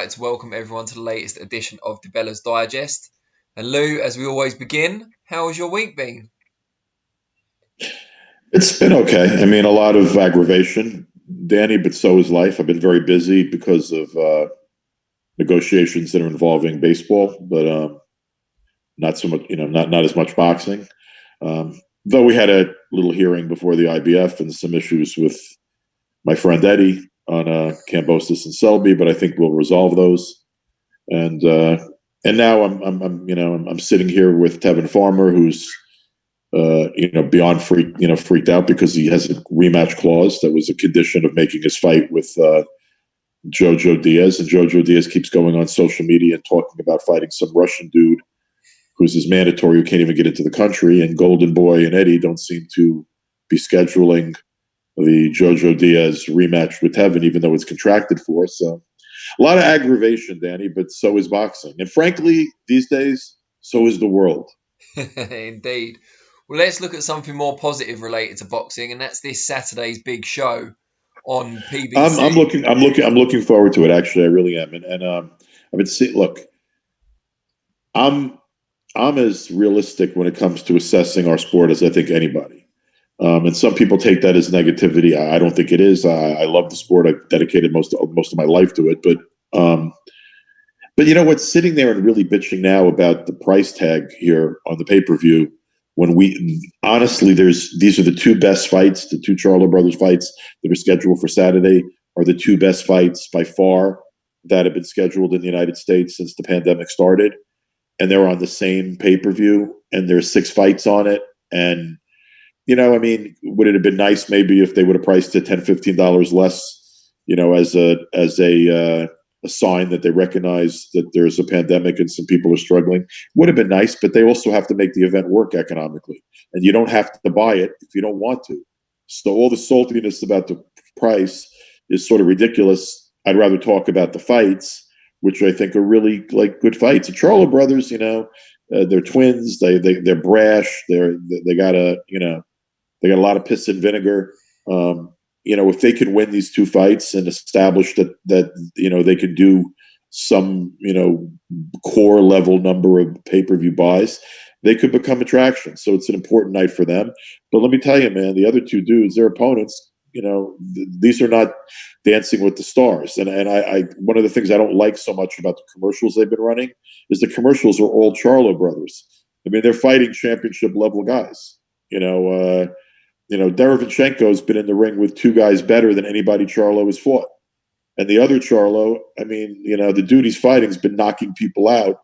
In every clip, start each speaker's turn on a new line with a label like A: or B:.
A: like to welcome everyone to the latest edition of DiBella's Digest. And Lou, as we always begin, how has your week been?
B: It's been okay. I mean, a lot of aggravation, Danny, but so is life. I've been very busy because of negotiations that are involving baseball, but not so much, not as much boxing. Though we had a little hearing before the IBF and some issues with my friend Eddie on Kambosos and Selby, but I think we'll resolve those. And now I'm sitting here with Tevin Farmer, who's beyond freaked out because he has a rematch clause that was a condition of making his fight with Jojo Diaz, and Jojo Diaz keeps going on social media and talking about fighting some Russian dude who's his mandatory who can't even get into the country, and Golden Boy and Eddie don't seem to be scheduling the Jojo Diaz rematch with Tevin, even though it's contracted for. So a lot of aggravation, Danny, but so is boxing. And frankly, these days, so is the world.
A: Indeed. Well, let's look at something more positive related to boxing, and that's this Saturday's big show on PBC.
B: I'm looking forward to it. Actually, I really am. And I've been seeing. Look, I'm as realistic when it comes to assessing our sport as I think anybody. And some people take that as negativity. I don't think it is. I love the sport. I've dedicated most of my life to it. But you know what's sitting there and really bitching now about the price tag here on the pay-per-view, when we honestly, these are the two best fights, the two Charlo brothers fights that are scheduled for Saturday are the two best fights by far that have been scheduled in the United States since the pandemic started. And they're on the same pay-per-view, and there's 6 fights on it. And, would it have been nice maybe if they would have priced it $10, $15 less, as a sign that they recognize that there's a pandemic and some people are struggling? Would have been nice, but they also have to make the event work economically. And you don't have to buy it if you don't want to. So all the saltiness about the price is sort of ridiculous. I'd rather talk about the fights, which I think are really good fights. The Charlo brothers, they're twins. They're brash. They got a lot of piss and vinegar. If they can win these 2 fights and establish that they can do some core level number of pay-per-view buys, they could become attraction. So it's an important night for them. But let me tell you, man, the other 2 dudes, their opponents, these are not dancing with the stars. And I one of the things I don't like so much about the commercials they've been running is the commercials are all Charlo brothers. I mean, they're fighting championship level guys. Derevanchenko has been in the ring with 2 guys better than anybody Charlo has fought. And the other Charlo, the dude he's fighting has been knocking people out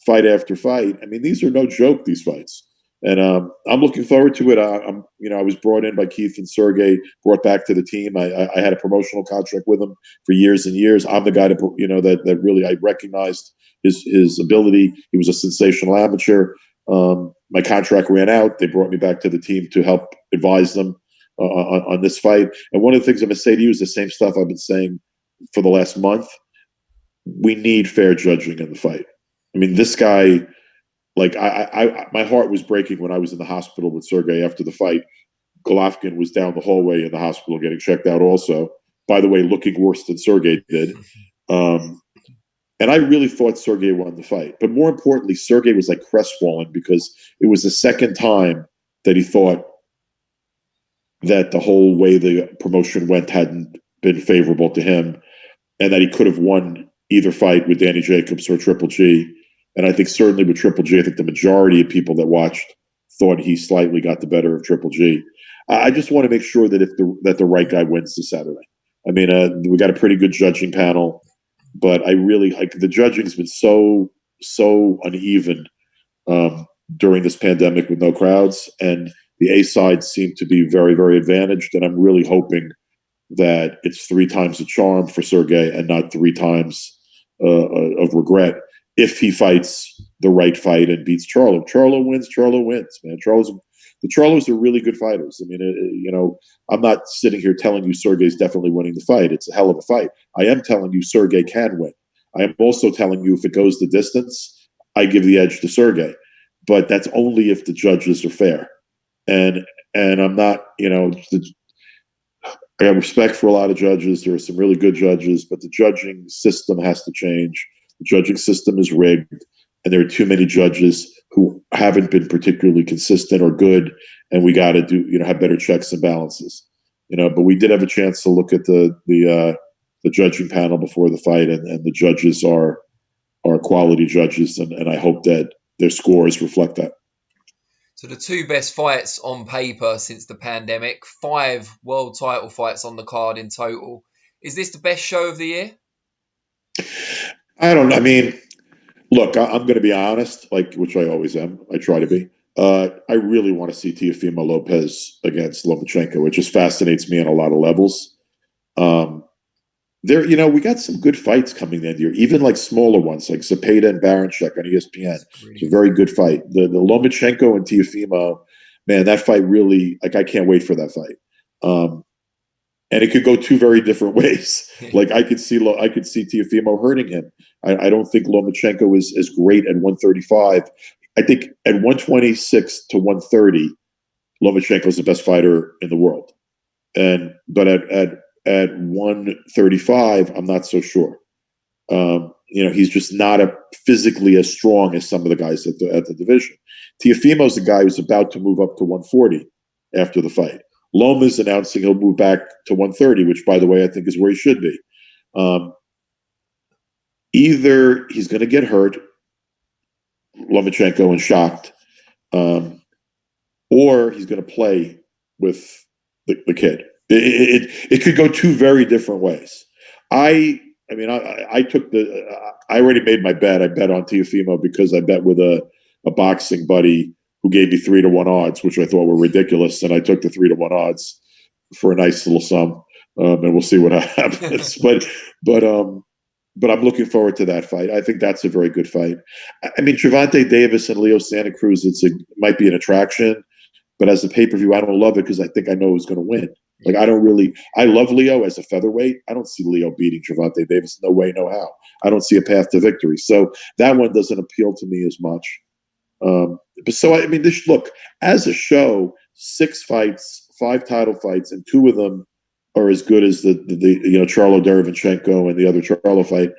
B: fight after fight. I mean, these are no joke, these fights. And I'm looking forward to it. I was brought in by Keith and Sergey, brought back to the team. I had a promotional contract with him for years and years. I'm the guy that really I recognized his ability. He was a sensational amateur. My contract ran out. They brought me back to the team to help advise them on this fight. And one of the things I'm going to say to you is the same stuff I've been saying for the last month. We need fair judging in the fight. I mean, this guy. My heart was breaking when I was in the hospital with Sergey after the fight. Golovkin was down the hallway in the hospital getting checked out also. By the way, looking worse than Sergey did. And I really thought Sergey won the fight. But more importantly, Sergey was crestfallen because it was the second time that he thought that the whole way the promotion went hadn't been favorable to him and that he could have won either fight with Danny Jacobs or Triple G. And I think certainly with Triple G, I think the majority of people that watched thought he slightly got the better of Triple G. I just want to make sure that that the right guy wins this Saturday. I mean, we got a pretty good judging panel, but I really the judging's been so uneven during this pandemic with no crowds, and the A sides seem to be very, very advantaged. And I'm really hoping that it's 3 times the charm for Sergey and not 3 times of regret. If he fights the right fight and beats Charlo. Charlo wins, man. The Charlos are really good fighters. I mean, I'm not sitting here telling you Sergey's definitely winning the fight. It's a hell of a fight. I am telling you Sergey can win. I am also telling you if it goes the distance, I give the edge to Sergey. But that's only if the judges are fair. And I'm not, I have respect for a lot of judges. There are some really good judges, but the judging system has to change. The judging system is rigged, and there are too many judges who haven't been particularly consistent or good, and we got to do, have better checks and balances. But we did have a chance to look at the judging panel before the fight, and the judges are quality judges, and I hope that their scores reflect that.
A: So the two best fights on paper since the pandemic, 5 world title fights on the card in total. Is this the best show of the year?
B: I don't know. I mean, look, I'm going to be honest, which I always am. I try to be. I really want to see Teofimo Lopez against Lomachenko. It just fascinates me on a lot of levels. We got some good fights coming that year, even like smaller ones, like Zepeda and Baranchek on ESPN. It's a very good fight. The Lomachenko and Teofimo, man, that fight really, I can't wait for that fight. And it could go two very different ways. Like I could see Teofimo hurting him. I don't think Lomachenko is great at 135. I think at 126 to 130, Lomachenko is the best fighter in the world. But at 135, I'm not so sure. He's just not physically as strong as some of the guys at the division. Teofimo's the guy who's about to move up to 140 after the fight. Loma's announcing he'll move back to 130, which, by the way, I think is where he should be. Either he's going to get hurt, Lomachenko, and shocked, or he's going to play with the kid. It could go two very different ways. I already made my bet. I bet on Teofimo because I bet with a boxing buddy who gave me 3-1 odds, which I thought were ridiculous, and I took the 3-1 odds for a nice little sum, and we'll see what happens. but I'm looking forward to that fight. I think that's a very good fight. I mean, Gervonta Davis and Leo Santa Cruz, it might be an attraction, but as a pay-per-view, I don't love it because I think I know who's going to win. I love Leo as a featherweight. I don't see Leo beating Gervonta Davis. No way, no how. I don't see a path to victory. So that one doesn't appeal to me as much. Look, as a show, 6 fights, 5 title fights, and 2 of them are as good as the Charlo Derevanchenko and the other Charlo fight.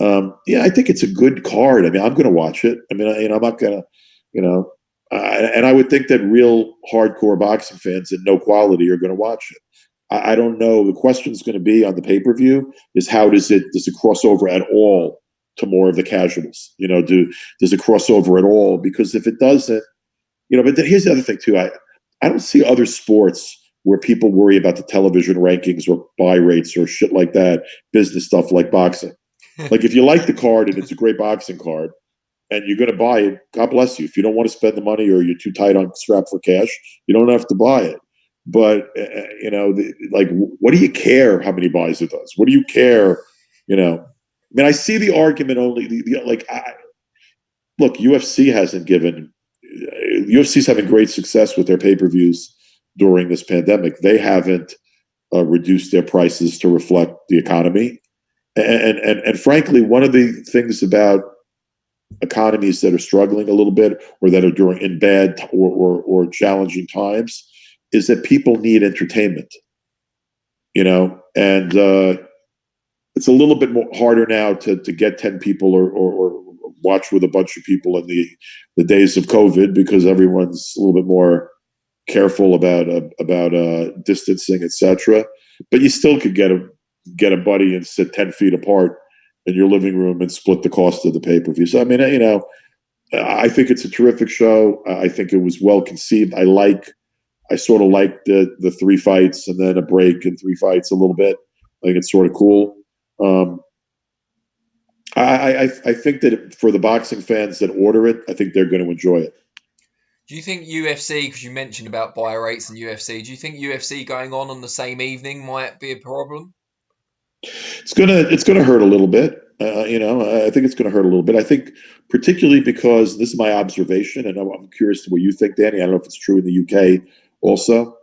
B: I think it's a good card. I mean, I'm going to watch it. I mean, I'm not going to, and I would think that real hardcore boxing fans and no quality are going to watch it. I don't know. The question is going to be on the pay-per-view is how does it cross over at all to more of the casuals? Does it cross over at all? Because if it doesn't, but here's the other thing too. I don't see other sports where people worry about the television rankings or buy rates or shit like that, business stuff like boxing. Like if you like the card and it's a great boxing card and you're going to buy it, God bless you. If you don't want to spend the money or you're too tight on strap for cash, you don't have to buy it. But, what do you care how many buys it does? What do you care? I see the argument only. Look, UFC's having great success with their pay-per-views during this pandemic. They haven't reduced their prices to reflect the economy. And frankly, one of the things about economies that are struggling a little bit or that are in bad or challenging times is that people need entertainment, and it's a little bit more harder now to get 10 people or watch with a bunch of people in the days of COVID because everyone's a little bit more careful about distancing, etc. But you still could get a buddy and sit 10 feet apart in your living room and split the cost of the pay-per-view. So, I think it's a terrific show. I think it was well conceived. I sort of like the 3 fights and then a break and 3 fights a little bit. I think it's sort of cool. I think that for the boxing fans that order it, I think they're going to enjoy it.
A: Do you think UFC, because you mentioned about buy rates and UFC, do you think UFC going on the same evening might be a problem?
B: It's gonna hurt a little bit. I think it's going to hurt a little bit. I think particularly because this is my observation, and I'm curious to what you think, Danny. I don't know if it's true in the UK also,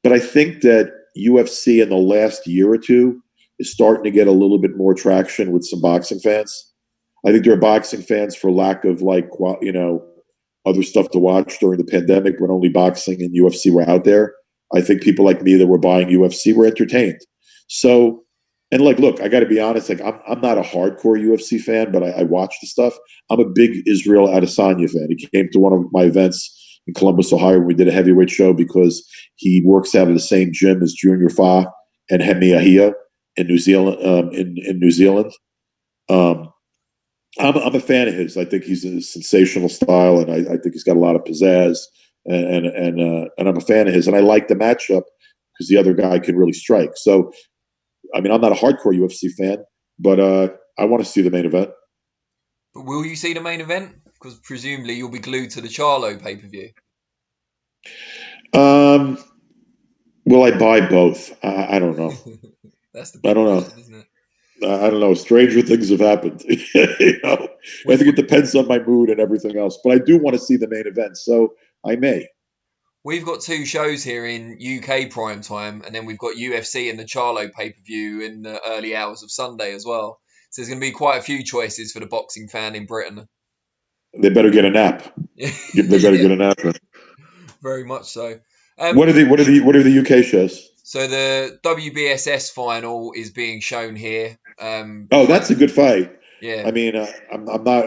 B: but I think that UFC in the last year or two is starting to get a little bit more traction with some boxing fans. I think there are boxing fans for lack of other stuff to watch during the pandemic when only boxing and UFC were out there. I think people like me that were buying UFC were entertained. So, and like, look, I got to be honest. Like, I'm not a hardcore UFC fan, but I watch the stuff. I'm a big Israel Adesanya fan. He came to one of my events in Columbus, Ohio. We did a heavyweight show because he works out of the same gym as Junior Fa and Hemi Ahia in New Zealand. In New Zealand, I'm a fan of his. I think he's a sensational style, and I think he's got a lot of pizzazz. And I'm a fan of his, and I like the matchup because the other guy can really strike. So, I mean, I'm not a hardcore UFC fan, but I want to see the main event.
A: But will you see the main event? Because presumably you'll be glued to the Charlo pay-per-view.
B: Will I buy both? I don't know.
A: That's the big question, isn't it?
B: I don't know. Stranger things have happened. You know, I think it depends on my mood and everything else. But I do want to see the main event, so I may.
A: We've got 2 shows here in UK prime time, and then we've got UFC and the Charlo pay-per-view in the early hours of Sunday as well. So there's going to be quite a few choices for the boxing fan in Britain.
B: They better get a nap. They better get a nap.
A: Very much so.
B: What are the UK shows?
A: So the WBSS final is being shown here.
B: That's a good fight.
A: Yeah.
B: I mean, I'm not.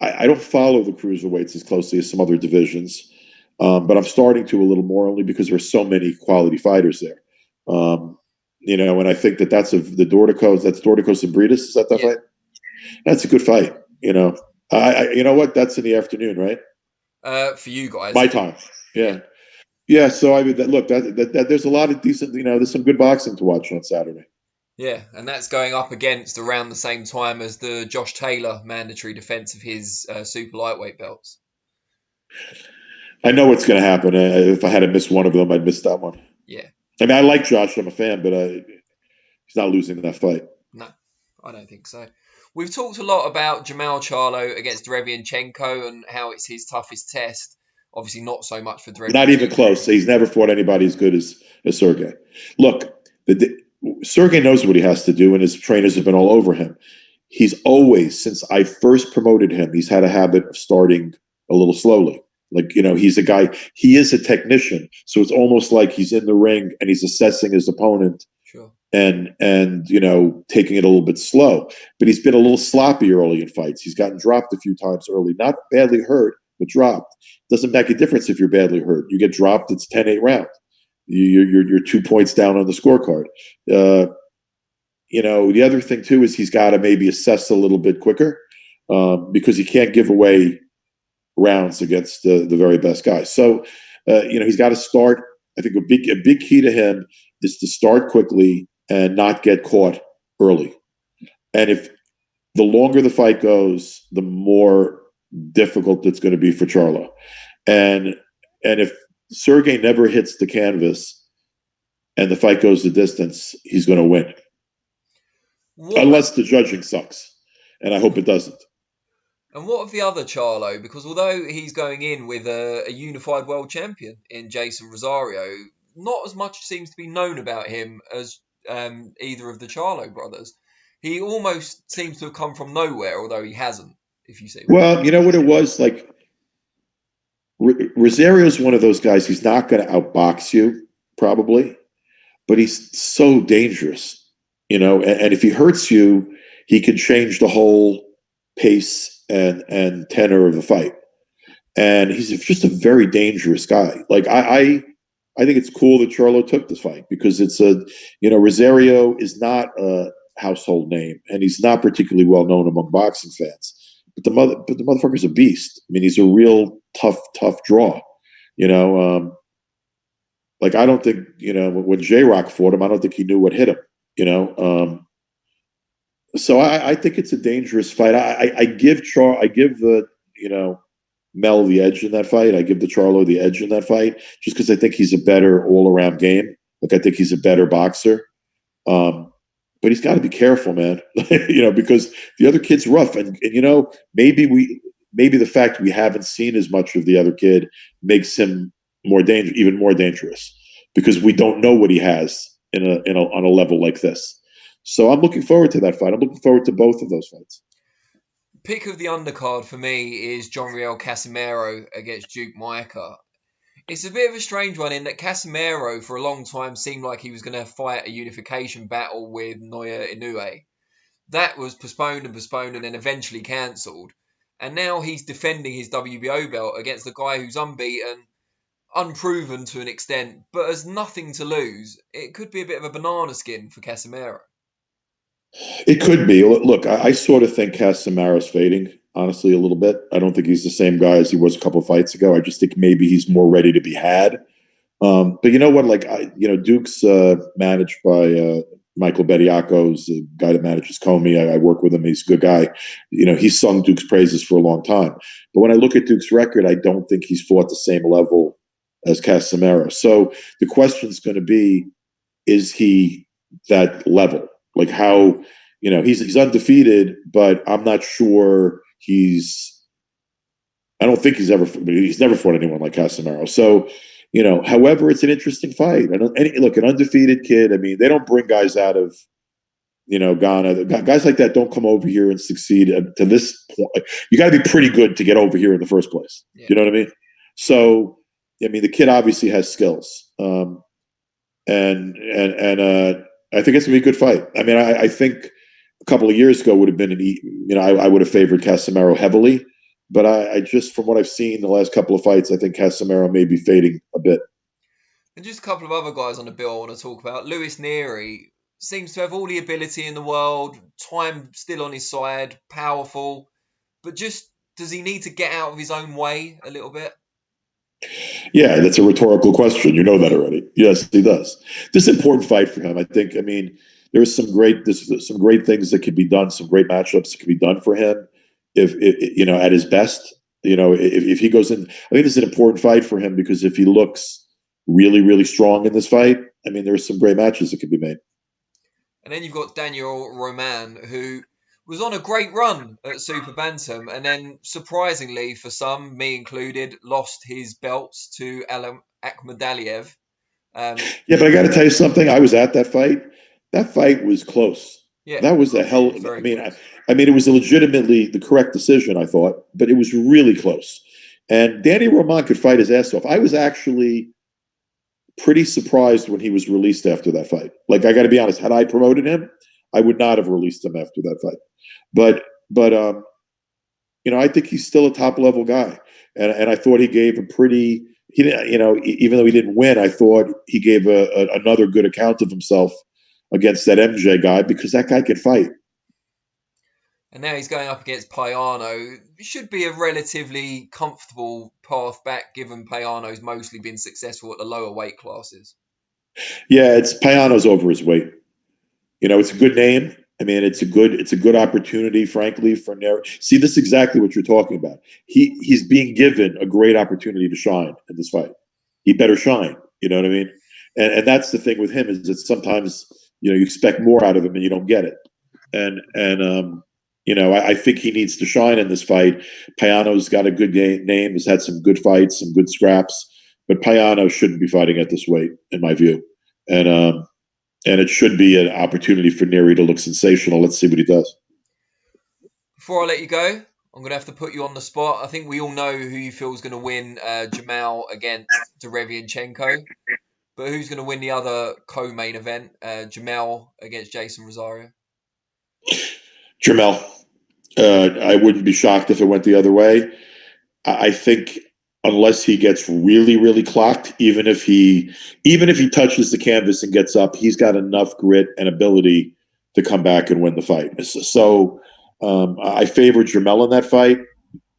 B: I don't follow the cruiserweights as closely as some other divisions, but I'm starting to a little more only because there's so many quality fighters there. And I think that's the Dorticos. That's Dorticos and Breedis. Is that fight? That's a good fight. You know what? That's in the afternoon, right?
A: For you guys,
B: my time. Yeah. Yeah, so I mean, look, that there's a lot of decent, there's some good boxing to watch on Saturday.
A: Yeah, and that's going up against around the same time as the Josh Taylor mandatory defense of his super lightweight belts.
B: I know what's going to happen. If I had to miss one of them, I'd miss that one.
A: Yeah.
B: I mean, I like Josh. I'm a fan, but he's not losing that fight.
A: No, I don't think so. We've talked a lot about Jermall Charlo against Derevanchenko and how it's his toughest test. Obviously, not so much for Derevanchenko.
B: Not even close. He's never fought anybody as good as Sergey. Look, Sergey knows what he has to do, and his trainers have been all over him. He's always, since I first promoted him, he's had a habit of starting a little slowly. Like, he's a guy, he is a technician. So it's almost like he's in the ring and he's assessing his opponent.
A: Sure.
B: And taking it a little bit slow. But he's been a little sloppy early in fights. He's gotten dropped a few times early. Not badly hurt, but dropped. Doesn't make a difference if you're badly hurt. You get dropped, it's 10-8 round. You're 2 points down on the scorecard. The other thing, too, is he's got to maybe assess a little bit quicker because he can't give away rounds against the very best guys. So, he's got to start. I think a big key to him is to start quickly and not get caught early. And if the longer the fight goes, the more difficult it's going to be for Charlo. And if Sergey never hits the canvas and the fight goes the distance, he's going to win. Unless the judging sucks. And I hope it doesn't.
A: And what of the other Charlo? Because although he's going in with a unified world champion in Jeison Rosario, not as much seems to be known about him as either of the Charlo brothers. He almost seems to have come from nowhere, although he hasn't, if you see.
B: Well, you know what it was? Like, Rosario's one of those guys, he's not going to outbox you, probably, but he's so dangerous, and if he hurts you, he can change the whole pace and tenor of the fight. And he's just a very dangerous guy. Like, I think it's cool that Charlo took this fight because it's Rosario is not a household name and he's not particularly well known among boxing fans. But the motherfucker's a beast. I mean, he's a real tough draw. Like, I don't think, when J-Rock fought him, I don't think he knew what hit him, So I think it's a dangerous fight. I give Mel the edge in that fight. I give the Charlo the edge in that fight just because I think he's a better all-around game. Like, I think he's a better boxer. But he's got to be careful, man. Because the other kid's rough. And maybe the fact we haven't seen as much of the other kid makes him even more dangerous because we don't know what he has on a level like this. So I'm looking forward to that fight. I'm looking forward to both of those fights.
A: Pick of the undercard for me is John Riel Casimero against Duke Maika. It's a bit of a strange one in that Casemiro for a long time seemed like he was going to fight a unification battle with Naoya Inoue. That was postponed and then eventually cancelled. And now he's defending his WBO belt against the guy who's unbeaten, unproven to an extent, but has nothing to lose. It could be a bit of a banana skin for Casemiro.
B: It could be. Look, I sort of think Casemiro's fading, honestly, a little bit. I don't think he's the same guy as he was a couple of fights ago. I just think maybe he's more ready to be had. But you know what? Like, Duke's managed by Michael Bediaco's the guy that manages Comey. I work with him. He's a good guy. He's sung Duke's praises for a long time. But when I look at Duke's record, I don't think he's fought the same level as Casemiro. So the question's going to be, is he that level? Like how, he's undefeated, but I'm not sure I don't think he's never fought anyone like Casemiro. So, however, it's an interesting fight. And look, an undefeated kid, I mean, they don't bring guys out of, Ghana. Guys like that don't come over here and succeed to this point. You got to be pretty good to get over here in the first place. Yeah. You know what I mean? So, I mean, the kid obviously has skills. And I think it's going to be a good fight. I mean, I think a couple of years ago would have been I would have favored Casemiro heavily. But I just, from what I've seen the last couple of fights, I think Casemiro may be fading a bit.
A: And just a couple of other guys on the bill I want to talk about. Luis Nery seems to have all the ability in the world, time still on his side, powerful. But just, does he need to get out of his own way a little bit?
B: Yeah, that's a rhetorical question. You know that already. Yes, he does. This is an important fight for him, I think. I mean, there's some great things that can be done, some great matchups that can be done for him. If at his best, if he goes in, I think this is an important fight for him because if he looks really, really strong in this fight, I mean, there's some great matches that could be made.
A: And then you've got Daniel Roman, who was on a great run at Super Bantam, and then surprisingly for some, me included, lost his belts to Alam Akhmadaliev.
B: Yeah, but I got to tell you something. I was at that fight. That fight was close.
A: Yeah,
B: that was a hell. I mean, it was legitimately the correct decision, I thought, but it was really close. And Danny Roman could fight his ass off. I was actually pretty surprised when he was released after that fight. Like, I got to be honest, had I promoted him, I would not have released him after that fight. But I think he's still a top level guy, and I thought he gave a pretty. He didn't, even though he didn't win, I thought he gave another good account of himself against that MJ guy because that guy could fight.
A: And now he's going up against Payano. It should be a relatively comfortable path back, given Payano's mostly been successful at the lower weight classes.
B: Yeah, Payano's over his weight. It's a good name. I mean, it's a good opportunity, frankly, for Neri. See, this is exactly what you're talking about. He's being given a great opportunity to shine in this fight. He better shine. You know what I mean? And that's the thing with him is that sometimes you expect more out of him and you don't get it. And I think he needs to shine in this fight. Payano's got a good name. Has had some good fights, some good scraps, but Payano shouldn't be fighting at this weight, in my view. And it should be an opportunity for Nery to look sensational. Let's see what he does.
A: Before I let you go, I'm going to have to put you on the spot. I think we all know who you feel is going to win Jermall against Derevanchenko. But who's going to win the other co-main event, Jermell against Jeison Rosario?
B: Jermell. I wouldn't be shocked if it went the other way. I think unless he gets really, really clocked, even if he touches the canvas and gets up, he's got enough grit and ability to come back and win the fight. So I favor Jermell in that fight,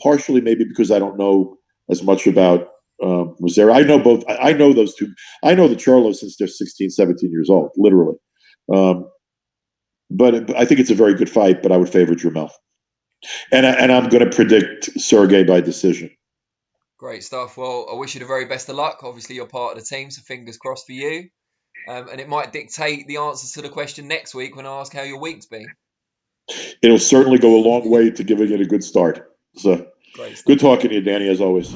B: partially maybe because I don't know as much about Rosario. I know both. I know those two. I know the Charlos since they're 16, 17 years old, literally. But I think it's a very good fight, but I would favor Jermell. And I'm going to predict Sergey by decision.
A: Great stuff. Well, I wish you the very best of luck. Obviously, you're part of the team, so fingers crossed for you. And it might dictate the answers to the question next week when I ask how your week's been.
B: It'll certainly go a long way to giving it a good start. So, good talking to you, Danny, as always.